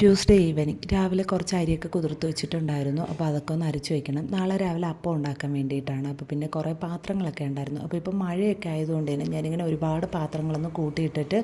Tuesday evening രാവിലെ കുറച്ച് അരിയൊക്കെ കുതിർത്ത് വെച്ചിട്ടുണ്ടായിരുന്നു. അപ്പോൾ അതൊക്കെ ഒന്ന് അരച്ച് വെക്കണം. നാളെ രാവിലെ അപ്പം ഉണ്ടാക്കാൻ വേണ്ടിയിട്ടാണ്. അപ്പോൾ പിന്നെ കുറേ പാത്രങ്ങളൊക്കെ ഉണ്ടായിരുന്നു. അപ്പോൾ ഇപ്പം മഴയൊക്കെ ആയതുകൊണ്ട് തന്നെ ഞാനിങ്ങനെ ഒരുപാട് പാത്രങ്ങളൊന്നും കൂട്ടിയിട്ടിട്ട്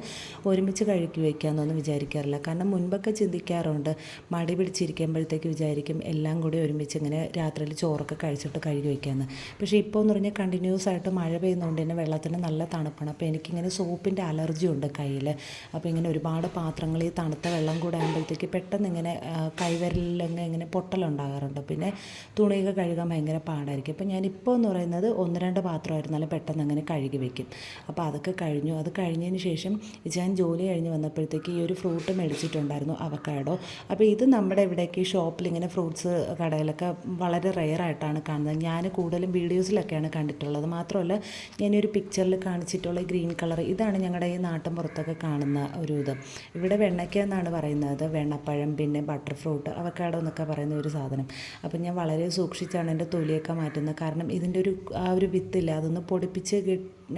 ഒരുമിച്ച് കഴുകി വയ്ക്കാമെന്നൊന്നും വിചാരിക്കാറില്ല. കാരണം മുൻപൊക്കെ ചിന്തിക്കാറുണ്ട്, മടി പിടിച്ചിരിക്കുമ്പോഴത്തേക്ക് വിചാരിക്കും എല്ലാം കൂടി ഒരുമിച്ച് ഇങ്ങനെ രാത്രിയിൽ ചോറൊക്കെ കഴിച്ചിട്ട് കഴുകി വയ്ക്കാമെന്ന്. പക്ഷേ ഇപ്പോൾ എന്ന് പറഞ്ഞാൽ കണ്ടിന്യൂസ് ആയിട്ട് മഴ പെയ്യുന്നതുകൊണ്ട് തന്നെ വെള്ളത്തിന് നല്ല തണുപ്പാണ്. അപ്പോൾ എനിക്കിങ്ങനെ സോപ്പിൻ്റെ അലർജി ഉണ്ട് കയ്യിൽ. അപ്പോൾ ഇങ്ങനെ ഒരുപാട് പാത്രങ്ങൾ ഈ തണുത്ത വെള്ളം കൂടെ ആകുമ്പോഴത്തേക്ക് പെട്ടെന്ന് ഇങ്ങനെ കൈവിരലിലങ്ങ് ഇങ്ങനെ പൊട്ടലുണ്ടാകാറുണ്ട്. പിന്നെ തുണിയൊക്കെ കഴുകാൻ ഭയങ്കര പാടായിരിക്കും. അപ്പോൾ ഞാനിപ്പോൾ എന്ന് പറയുന്നത് 1-2 പാത്രമായിരുന്നാലും പെട്ടെന്ന് അങ്ങനെ കഴുകി വയ്ക്കും. അപ്പോൾ അതൊക്കെ കഴിഞ്ഞു. അത് കഴിഞ്ഞതിന് ശേഷം ഞാൻ ജോലി കഴിഞ്ഞ് വന്നപ്പോഴത്തേക്ക് ഈ ഒരു ഫ്രൂട്ട് മേടിച്ചിട്ടുണ്ടായിരുന്നു, അവക്കാഡോ. അപ്പോൾ ഇത് നമ്മുടെ ഇവിടേക്ക് ഷോപ്പിൽ ഇങ്ങനെ ഫ്രൂട്ട്സ് കടയിലൊക്കെ വളരെ റെയറായിട്ടാണ് കാണുന്നത്. ഞാൻ കൂടുതലും വീഡിയോസിലൊക്കെയാണ് കണ്ടിട്ടുള്ളത്. മാത്രമല്ല ഞാനൊരു പിക്ചറിൽ കാണിച്ചിട്ടുള്ള ഗ്രീൻ കളർ ഇതാണ് ഞങ്ങളുടെ ഈ നാട്ടിൻ പുറത്തൊക്കെ കാണുന്ന ഒരു ഇത്. ഇവിടെ വെണ്ണയ്ക്ക എന്നാണ് പറയുന്നത്, വെണ്ണപ്പഴം, പിന്നെ ബട്ടർ ഫ്രൂട്ട്, അവക്കാഡോ എന്നൊക്കെ പറയുന്ന ഒരു സാധനം. അപ്പം ഞാൻ വളരെ സൂക്ഷിച്ചാണ് എൻ്റെ തൊലിയൊക്കെ മാറ്റുന്നത്. കാരണം ഇതിൻ്റെ ആ ഒരു വിത്തില്ല, അതൊന്ന് പൊടിപ്പിച്ച്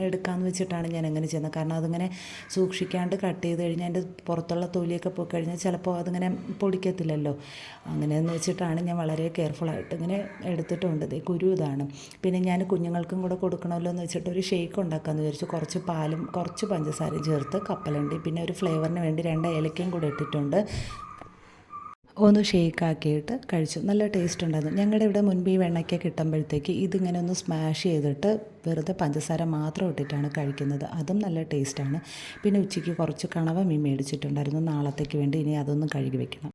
എടുക്കാമെന്ന് വെച്ചിട്ടാണ് ഞാൻ അങ്ങനെ ചെയ്യുന്നത്. കാരണം അതിങ്ങനെ സൂക്ഷിക്കാണ്ട് കട്ട് ചെയ്ത് കഴിഞ്ഞാൽ എൻ്റെ പുറത്തുള്ള തൊലിയൊക്കെ പോയി കഴിഞ്ഞാൽ ചിലപ്പോൾ അതിങ്ങനെ പൊടിക്കത്തില്ലല്ലോ. അങ്ങനെയെന്ന് വെച്ചിട്ടാണ് ഞാൻ വളരെ കെയർഫുള്ളായിട്ട് ഇങ്ങനെ എടുത്തിട്ടുണ്ട്. കുരു ഇതാണ്. പിന്നെ ഞാൻ കുഞ്ഞുങ്ങൾക്കും കൂടെ കൊടുക്കണമല്ലോ എന്ന് വെച്ചിട്ട് ഒരു ഷേക്ക് ഉണ്ടാക്കാമെന്ന് വിചാരിച്ചു. കുറച്ച് പാലും കുറച്ച് പഞ്ചസാരയും ചേർത്ത് കപ്പലണ്ടി, പിന്നെ ഒരു ഫ്ലേവറിന് വേണ്ടി 2 ഏലക്കയും കൂടെ ഇട്ടിട്ടുണ്ട്. ഒന്ന് ഷേക്കാക്കിയിട്ട് കഴിച്ചു. നല്ല ടേസ്റ്റ് ഉണ്ടായിരുന്നു. ഞങ്ങളുടെ ഇവിടെ മുൻപ് ഈ വെണ്ണയ്ക്ക കിട്ടുമ്പോഴത്തേക്ക് ഇതിങ്ങനെ ഒന്ന് സ്മാഷ് ചെയ്തിട്ട് വെറുതെ പഞ്ചസാര മാത്രം ഇട്ടിട്ടാണ് കഴിക്കുന്നത്. അതും നല്ല ടേസ്റ്റാണ്. പിന്നെ ഉച്ചയ്ക്ക് കുറച്ച് കണവ മീൻ മേടിച്ചിട്ടുണ്ടായിരുന്നു നാളത്തേക്ക് വേണ്ടി. ഇനി അതൊന്നും കഴുകി വെക്കണം.